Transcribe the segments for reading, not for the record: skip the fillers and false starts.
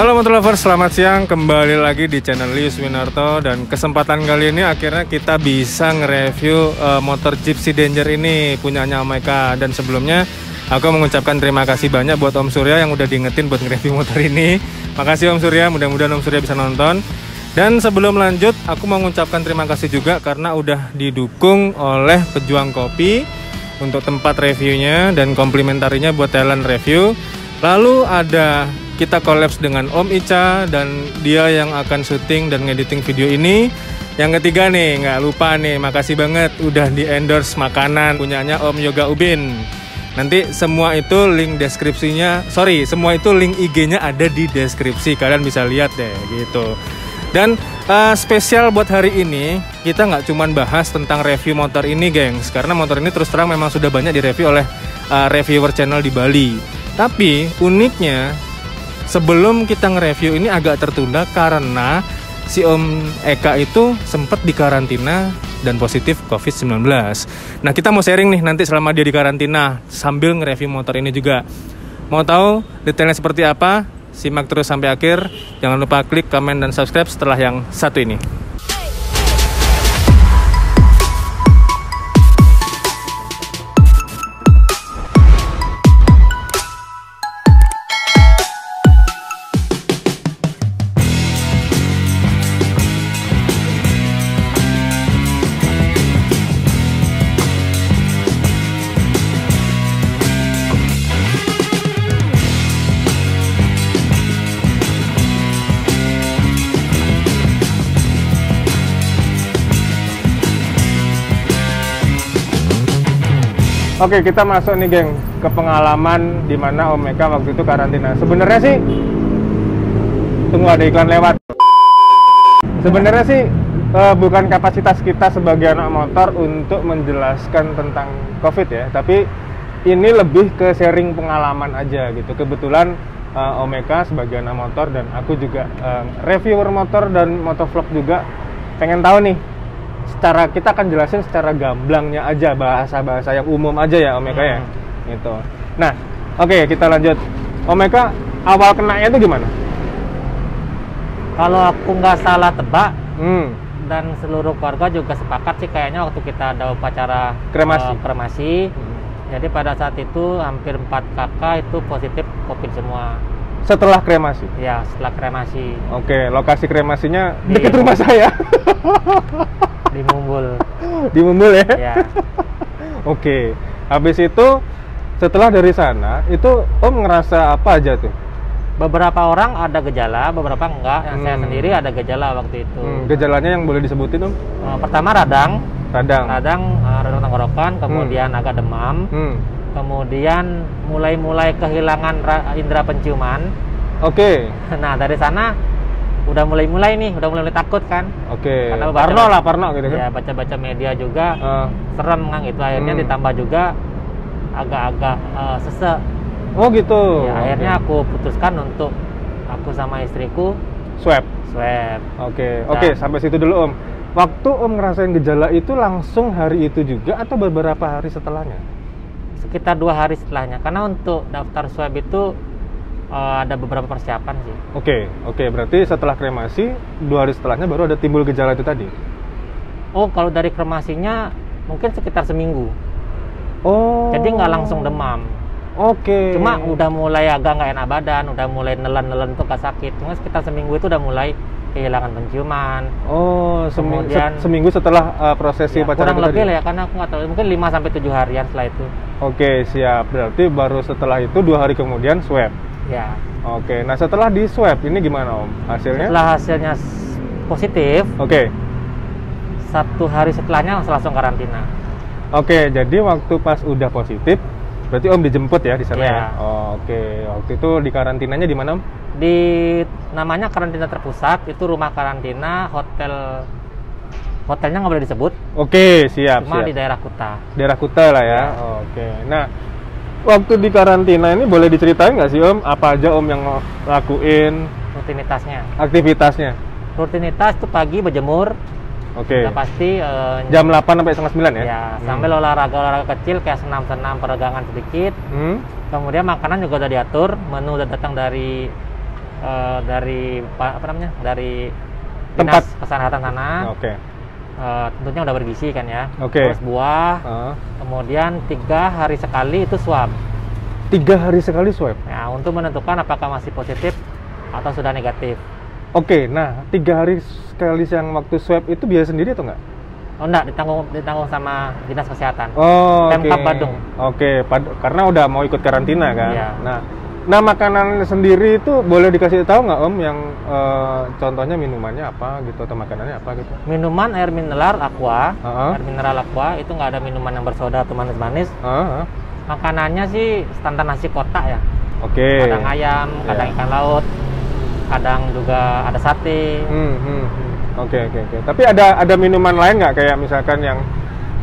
Halo motor lovers, selamat siang. Kembali lagi di channel Lius Winarto. Dan kesempatan kali ini akhirnya kita bisa nge-review motor Gypsy Danger ini punyanya Om Eka. Dan sebelumnya aku mengucapkan terima kasih banyak buat Om Surya yang udah diingetin buat nge-review motor ini. Makasih Om Surya, mudah-mudahan Om Surya bisa nonton. Dan sebelum lanjut, aku mau mengucapkan terima kasih juga karena udah didukung oleh Pejuang Kopi untuk tempat reviewnya dan komplimentarinya buat talent review. Lalu ada kita kolaps dengan Om Ica dan dia yang akan syuting dan ngediting video ini. Yang ketiga nih, nggak lupa nih, makasih banget udah di endorse makanan punyanya Om Yoga Ubin. Nanti semua itu link deskripsinya, semua itu link IG-nya ada di deskripsi, kalian bisa lihat deh gitu. Dan spesial buat hari ini kita nggak cuman bahas tentang review motor ini gengs, karena motor ini terus terang memang sudah banyak direview oleh reviewer channel di Bali. Tapi uniknya sebelum kita nge-review ini agak tertunda karena si Om Eka itu sempat dikarantina dan positif COVID-19. Nah, kita mau sharing nih nanti selama dia di karantina sambil nge-review motor ini juga. Mau tahu detailnya seperti apa? Simak terus sampai akhir. Jangan lupa klik, komen, dan subscribe setelah yang satu ini. Oke, kita masuk nih geng ke pengalaman di mana Om Eka waktu itu karantina. Sebenarnya sih tunggu ada iklan lewat. Sebenarnya sih bukan kapasitas kita sebagai anak motor untuk menjelaskan tentang COVID ya, tapi ini lebih ke sharing pengalaman aja gitu. Kebetulan Om Eka sebagai anak motor dan aku juga reviewer motor dan motovlog juga pengen tahu nih. Kita akan jelasin secara gamblangnya aja, bahasa-bahasa yang umum aja ya Om Eka ya gitu. Nah, oke, kita lanjut. Om Eka awal kenanya itu gimana? Kalau aku nggak salah tebak dan seluruh keluarga juga sepakat sih kayaknya waktu kita ada upacara kremasi. Jadi pada saat itu hampir 4 kakak itu positif COVID semua. Setelah kremasi? Ya, setelah kremasi. Oke, lokasi kremasinya dekat rumah saya. Di Mumbul. Di Mumbul ya? Ya. Oke. Habis itu setelah dari sana itu Om ngerasa apa aja tuh? Beberapa orang ada gejala, beberapa enggak. Yang saya sendiri ada gejala waktu itu. Gejalanya yang boleh disebutin Om? Pertama radang tenggorokan, kemudian agak demam, kemudian mulai kehilangan indera penciuman. Oke. Nah, dari sana udah mulai takut kan. Oke. Parno gitu kan. Ya, baca-baca media juga serem kan gitu. Akhirnya ditambah juga agak-agak sesek. Oh gitu. Ya, akhirnya aku putuskan untuk aku sama istriku swab. Oke, sampai situ dulu Om. Waktu Om ngerasain gejala itu langsung hari itu juga atau beberapa hari setelahnya? Sekitar 2 hari setelahnya. Karena untuk daftar swab itu ada beberapa persiapan sih. Oke, berarti setelah kremasi 2 hari setelahnya baru ada timbul gejala itu tadi? Oh, kalau dari kremasinya mungkin sekitar seminggu. Oh. Jadi nggak langsung demam. Oke. Cuma udah mulai agak nggak enak badan, udah mulai nelen tuh sakit. Cuma sekitar seminggu itu udah mulai kehilangan penciuman. Oh, seminggu setelah prosesi upacara kurang lebih lah ya, karena aku nggak tahu, mungkin 5-7 harian setelah itu. Oke, siap. Berarti baru setelah itu 2 hari kemudian swab. Ya. Oke, nah setelah di swab ini gimana Om hasilnya? Setelah hasilnya positif. Oke. 1 hari setelahnya langsung karantina. Oke, jadi waktu pas udah positif, berarti Om dijemput ya di sana ya? Oke, waktu itu di karantinanya di mana Om? Di namanya karantina terpusat, itu rumah karantina hotelnya nggak boleh disebut. Oke, siap. Cuma di daerah Kuta. Daerah Kuta lah ya. Oke, nah waktu di karantina ini boleh diceritain nggak sih Om, apa aja Om yang lakuin? Aktivitasnya? Rutinitas itu pagi berjemur. Oke. Udah pasti jam 8 sampai setengah 9 ya? Ya, sambil olahraga kecil kayak senam-senam, peregangan sedikit. Kemudian makanan juga udah diatur, menu udah datang dari dari apa namanya, dari Tempat dinas kesehatan sana. Oke. Tentunya udah bergizi kan ya. Oke. Terus buah. Kemudian 3 hari sekali itu swab. 3 hari sekali swab. Ya, untuk menentukan apakah masih positif atau sudah negatif. Oke, nah 3 hari sekali yang waktu swab itu biaya sendiri atau enggak? Oh enggak, ditanggung sama dinas kesehatan. Oh, Pemkab Badung. Oke, karena udah mau ikut karantina kan. Iya. Nah makanan sendiri itu boleh dikasih tahu nggak Om yang contohnya minumannya apa gitu atau makanannya apa gitu? Minuman air mineral aqua, air mineral aqua itu nggak ada minuman yang bersoda atau manis-manis. Makanannya sih standar nasi kotak ya. Oke. Kadang ayam, kadang ikan laut, kadang juga ada sate. Oke. Tapi ada minuman lain nggak kayak misalkan yang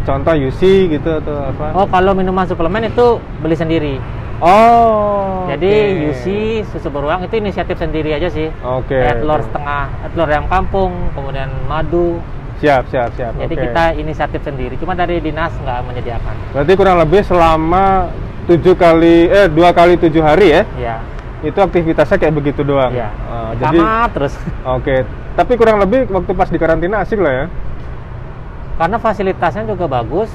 contoh UC gitu atau apa? Oh, kalau minuman suplemen itu beli sendiri. Oh. Jadi UC, susu beruang itu inisiatif sendiri aja sih. Oke. Telur setengah, telur ayam kampung, kemudian madu. Siap. Jadi kita inisiatif sendiri. Cuma dari dinas nggak menyediakan. Berarti kurang lebih selama 2 kali 7 hari ya? Iya. Itu aktivitasnya kayak begitu doang. Iya. Jadi terus. Oke. Tapi kurang lebih waktu pas di karantina asik lah ya? Karena fasilitasnya juga bagus.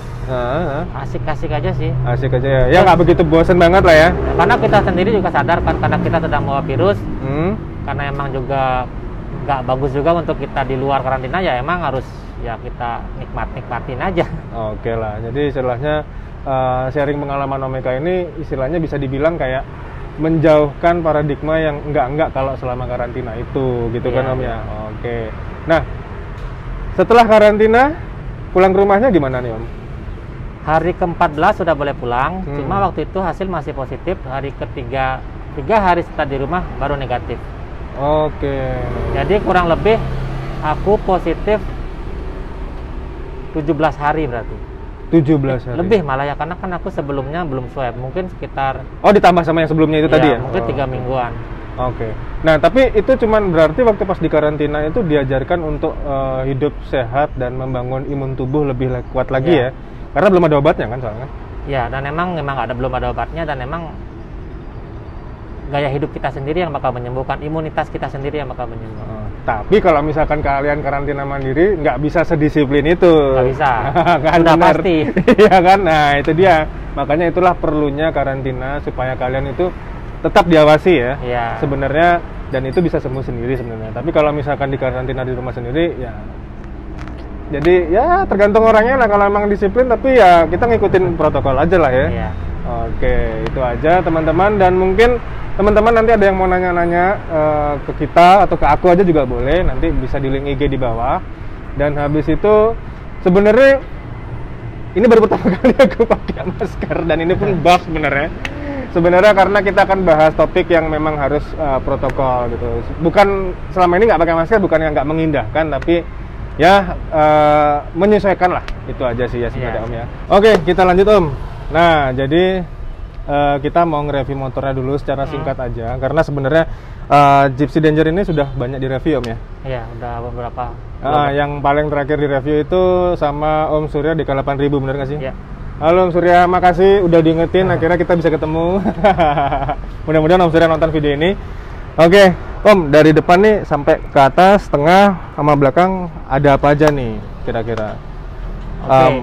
Asik-asik aja sih. Asik aja ya. Ya nggak begitu bosen banget lah ya. Karena kita sendiri juga sadar kan, karena kita sedang membawa virus. Karena emang juga nggak bagus juga untuk kita di luar karantina, ya emang harus ya kita nikmatin aja. Oke lah. Jadi istilahnya sharing pengalaman Om Eka ini istilahnya bisa dibilang kayak menjauhkan paradigma yang enggak kalau selama karantina itu gitu kan Om ya. Oke. Nah, setelah karantina pulang ke rumahnya gimana nih Om? Hari ke-14 sudah boleh pulang, cuma waktu itu hasil masih positif. Hari ketiga, 3 hari setelah di rumah baru negatif. Oke. Jadi kurang lebih aku positif 17 hari berarti. 17 hari. Lebih malah ya, karena kan aku sebelumnya belum swab, mungkin sekitar. Oh, ditambah sama yang sebelumnya itu tadi ya? Mungkin 3 mingguan. Oke. Nah, tapi itu cuman berarti waktu pas di karantina itu diajarkan untuk hidup sehat dan membangun imun tubuh lebih kuat lagi ya? Karena belum ada obatnya kan soalnya? Ya, dan memang belum ada obatnya, dan memang gaya hidup kita sendiri yang bakal menyembuhkan, imunitas kita sendiri yang bakal menyembuhkan. Tapi kalau misalkan kalian karantina mandiri, nggak bisa sedisiplin itu. Nggak bisa. Kan sudah pasti. Iya kan? Nah, itu dia. Makanya itulah perlunya karantina, supaya kalian itu tetap diawasi ya. Iya. Sebenarnya, dan itu bisa sembuh sendiri sebenarnya. Tapi kalau misalkan di karantina di rumah sendiri, ya jadi ya tergantung orangnya lah. Kalau emang disiplin, tapi ya kita ngikutin protokol aja lah ya. Iya. Oke, itu aja teman-teman. Dan mungkin teman-teman nanti ada yang mau nanya-nanya ke kita atau ke aku aja juga boleh. Nanti bisa di link IG di bawah. Dan habis itu sebenarnya ini baru pertama kali aku pakai masker, dan ini pun buff sebenarnya. Sebenarnya karena kita akan bahas topik yang memang harus protokol gitu. Bukan selama ini nggak pakai masker, bukan yang nggak mengindahkan, tapi ya menyesuaikan lah. Itu aja sih ya sebenarnya Om ya. Oke, kita lanjut Om. Nah, jadi kita mau nge-review motornya dulu secara singkat aja, karena sebenarnya Gypsy Danger ini sudah banyak direview Om ya. Iya, udah beberapa. Yang paling terakhir direview itu sama Om Surya di K8000, bener nggak sih? Iya. Halo Om Surya, makasih udah diingetin, akhirnya kita bisa ketemu. Mudah-mudahan Om Surya nonton video ini. Oke, Om, dari depan nih sampai ke atas, tengah, sama belakang ada apa aja nih kira-kira?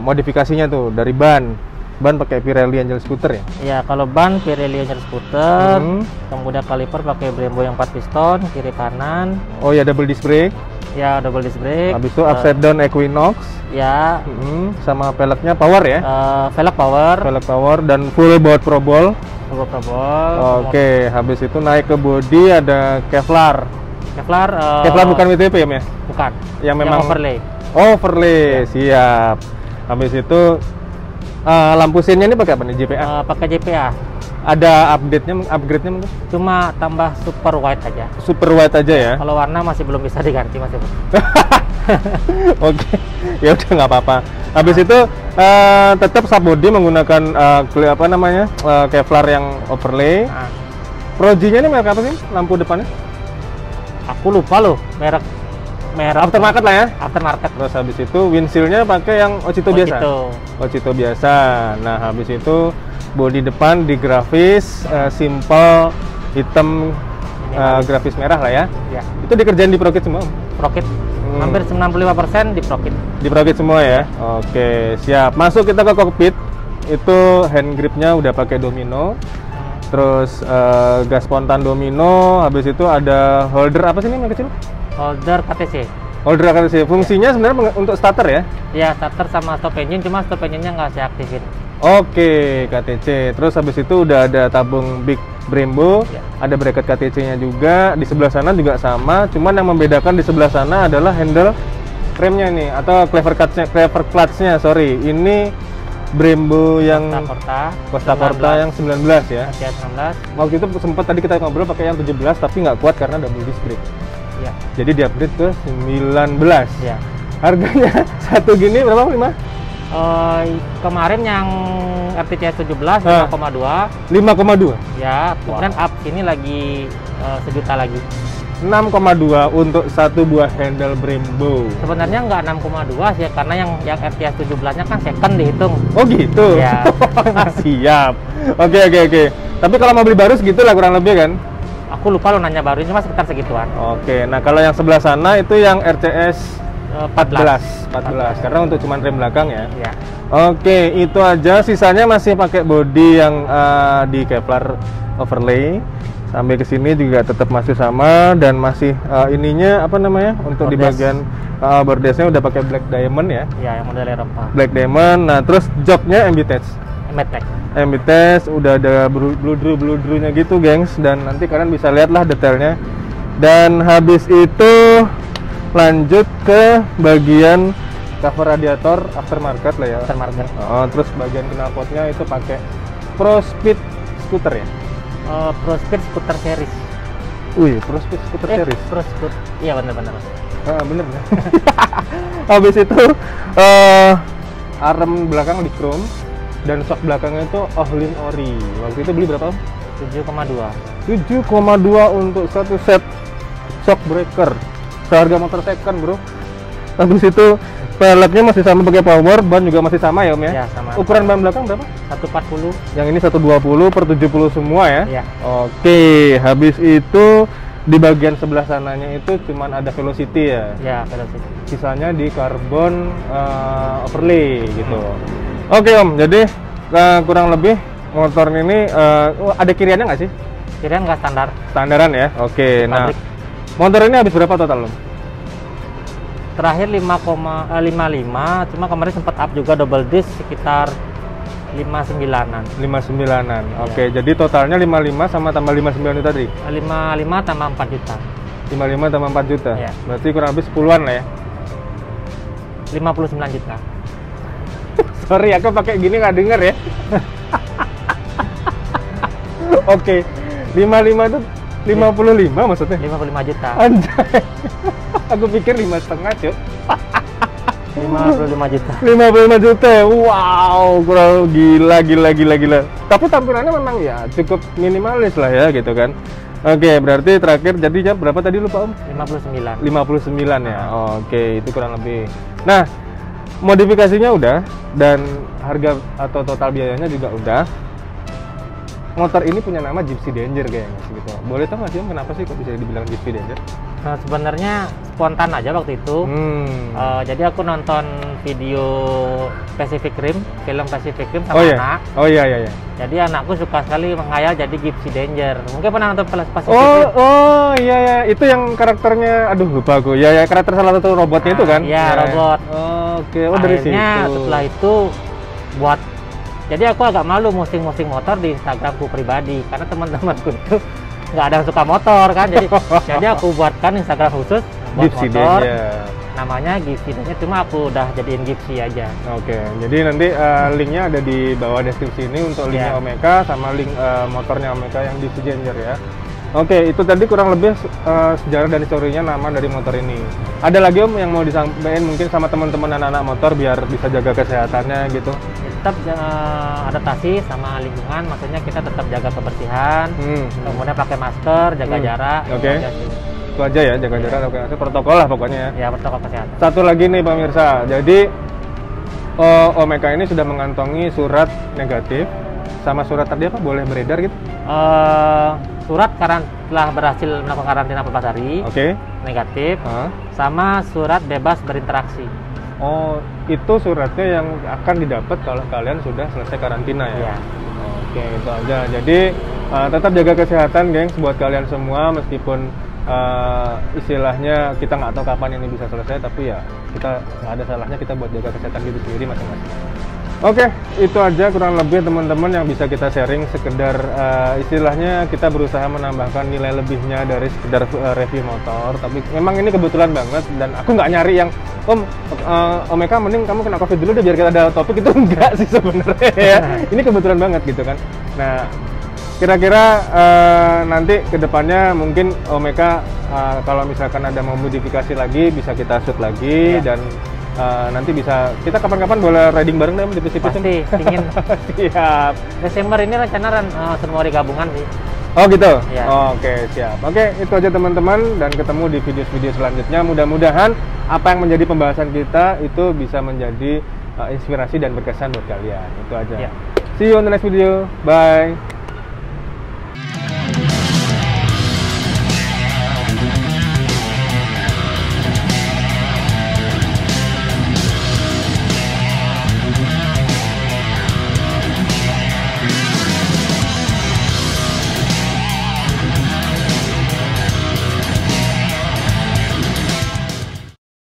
Modifikasinya tuh dari ban pakai Pirelli Angel Scooter ya? Iya, kalau ban Pirelli Angel Scooter, kemudian kaliper pakai Brembo yang 4 piston, kiri kanan. Oh ya, double disc brake. Ya, double disc brake. Habis itu upside down Equinox. Ya. Sama peleknya power ya? Velg power. Velg power dan full board Pro Ball. Full Pro Ball. Oke, habis itu naik ke body ada Kevlar. Kevlar bukan WTP ya? Bukan. Yang memang overlay. Overlay, siap. Habis itu lampu sinnya ini pakai apa nih? JPA? Pakai JPA. Ada upgrade-nya mungkin? Cuma tambah super white aja. Super white aja ya? Kalau warna masih belum bisa diganti, masih. Oke, ya udah nggak apa-apa. Habis itu tetap subbody menggunakan Kevlar yang overlay. Proji-nya ini merek apa sih? Lampu depannya? Aku lupa loh merek aftermarket lah ya. Aftermarket. Terus habis itu windshield-nya pakai yang Ocito biasa. Ocito biasa. Nah, habis itu bodi depan di grafis simple hitam grafis merah lah ya. Ya. Itu dikerjain di Prokit semua, Om? Prokit. Hampir 95% di Prokit. Di Prokit semua ya. Oke, siap. Masuk kita ke kokpit. Itu hand gripnya udah pakai domino. Terus gas spontan domino. Habis itu ada holder apa sih ini yang kecil? Holder KTC. Holder KTC. Fungsinya sebenarnya untuk starter ya? Ya, starter sama stop engine, cuma stop engine-nya nggak saya aktifin. Oke, KTC. Terus habis itu udah ada tabung Big Brembo, Ya. ada bracket KTC-nya juga. Di sebelah sana juga sama, cuman yang membedakan di sebelah sana adalah handle remnya nih, atau clever clutch-nya, sorry. Ini Brembo yang Costa Corta yang 19 ya. Ya, 19. Waktu itu sempat tadi kita ngobrol pakai yang 17 tapi nggak kuat karena double disc brake. Ya. Jadi di upgrade ke 19. Ya. Harganya satu gini berapa, 5? Kemarin yang RTCS 17 5,2. 5,2. Ya, kemudian up ini lagi 1 juta lagi. 6,2 untuk satu buah handle Brembo. Sebenarnya nggak 6,2 sih, karena yang RTCS 17-nya kan second dihitung. Oh gitu. Ya. Siap. Oke. Tapi kalau mau beli baru segitu lah kurang lebih kan? Aku lupa lo nanya baru, cuma sekitar segituan. Oke. Nah kalau yang sebelah sana itu yang RCS 14. Karena untuk cuman rem belakang ya. Ya. Oke, itu aja. Sisanya masih pakai bodi yang di Kevlar overlay. Sampai ke sini juga tetap masih sama dan masih ininya apa namanya? Untuk di bagian bordesnya udah pakai black diamond ya. Ya, yang model Eropa. Black diamond. Nah, terus joknya MBTech. MBTech udah ada bludru-bludrunya gitu, gengs. Dan nanti kalian bisa lihatlah detailnya. Dan habis itu lanjut ke bagian cover radiator aftermarket lah ya. Aftermarket. Terus bagian knalpotnya itu pakai Pro Speed scooter ya. Pro Speed scooter series. Wih, Pro Speed scooter series. Pro Speed. Iya benar-benar. Bener ya. Habis itu arm belakang di chrome dan shock belakangnya itu Ohlin ori. Waktu itu beli berapa? 7,2. 7,2 untuk satu set shock breaker. Seharga motor second, bro. Habis itu peleknya masih sama pakai power, ban juga masih sama ya, Om ya? Ya, sama. Ukuran ban belakang berapa? 140. Yang ini 120/70 semua ya? Ya. Oke, habis itu di bagian sebelah sananya itu cuman ada velocity ya? Ya, velocity. Sisanya di carbon overlay gitu. Oke, Om, jadi kurang lebih motor ini ada kiriannya nggak sih? Kirian nggak standar. Standaran ya? Oke, nah Pabrik. motor ini habis berapa total, Om? Terakhir 5,55, cuma kemarin sempat up juga double disc sekitar 59-an. 59-an. Oke, jadi totalnya 55 sama tambah 59 itu tadi. 55 tambah 4 juta. 55 tambah 4 juta. Iya. Berarti kurang lebih 10-an lah ya. 59 juta. Sorry, aku pakai gini nggak denger ya. Oke. 55 itu 55 maksudnya? 55 juta. Anjay. Aku pikir 5,5, Cuk. 55 juta. 55 juta ya? Wow, kurang gila. Tapi tampilannya memang ya cukup minimalis lah ya gitu kan. Oke, berarti terakhir jadinya berapa tadi lupa, Om? 59. 59 ya. Oke, itu kurang lebih. Nah, modifikasinya udah dan harga atau total biayanya juga udah. Motor ini punya nama Gypsy Danger kayaknya gitu. Boleh tahu nggak sih, Om, kenapa sih kok bisa dibilang Gypsy Danger? Nah, sebenarnya spontan aja waktu itu. Jadi aku nonton video Pacific Rim, film Pacific Rim sama anak. Oh iya. Jadi anakku suka sekali menghayal jadi Gypsy Danger. Mungkin pernah nonton Pacific Rim? Oh iya. Itu yang karakternya, aduh lupa aku. Ya karakter salah satu robotnya itu kan? Iya, robot. Oke. Dari situ. Akhirnya setelah itu buat. Jadi aku agak malu posting motor di Instagramku pribadi karena teman-temanku itu nggak ada yang suka motor kan. Jadi aku buatkan Instagram khusus buat Gypsy motor. Danger. Namanya Gypsy Danger, cuma aku udah jadiin Gypsy aja. Oke. Jadi nanti linknya ada di bawah deskripsi ini untuk linknya Omeka sama link motornya Omeka yang Gypsy Danger ya. Oke, itu tadi kurang lebih sejarah dan historinya nama dari motor ini. Ada lagi, Om, yang mau disampaikan mungkin sama teman-teman anak-anak motor biar bisa jaga kesehatannya gitu? Tetap adaptasi sama lingkungan, maksudnya kita tetap jaga kebersihan, kemudian pakai masker, jaga jarak. Oke. Itu aja ya, jaga jarak, itu protokol lah pokoknya ya. Ya, protokol kesehatan. Satu lagi nih pemirsa, jadi Omeka ini sudah mengantongi surat negatif sama surat tadi apa boleh beredar gitu? surat telah berhasil melakukan karantina 14 hari. Negatif. Sama surat bebas berinteraksi. Oh, itu suratnya yang akan didapat kalau kalian sudah selesai karantina ya? Iya. Oke, itu aja. Jadi tetap jaga kesehatan, gengs, buat kalian semua. Meskipun istilahnya kita nggak tahu kapan ini bisa selesai, tapi ya kita nggak ada salahnya kita buat jaga kesehatan diri sendiri masing-masing. Oke, itu aja kurang lebih teman-teman yang bisa kita sharing. Sekedar istilahnya kita berusaha menambahkan nilai lebihnya dari sekedar review motor. Tapi memang ini kebetulan banget, dan aku nggak nyari yang Om Eka mending kamu kena COVID dulu deh biar kita ada topik, itu enggak sih sebenarnya ya. Ini kebetulan banget gitu kan. Nah, kira-kira nanti kedepannya mungkin Om Eka kalau misalkan ada mau modifikasi lagi bisa kita shoot lagi dan nanti bisa kita kapan-kapan boleh riding bareng deh di PCP. Pasti, ingin. Siap. Desember ini rencana semua di gabungan sih. Oh gitu? Ya. Oke, siap. Oke, itu aja teman-teman, dan ketemu di video-video selanjutnya. Mudah-mudahan apa yang menjadi pembahasan kita itu bisa menjadi inspirasi dan berkesan buat kalian. Itu aja. Ya. See you on the next video. Bye.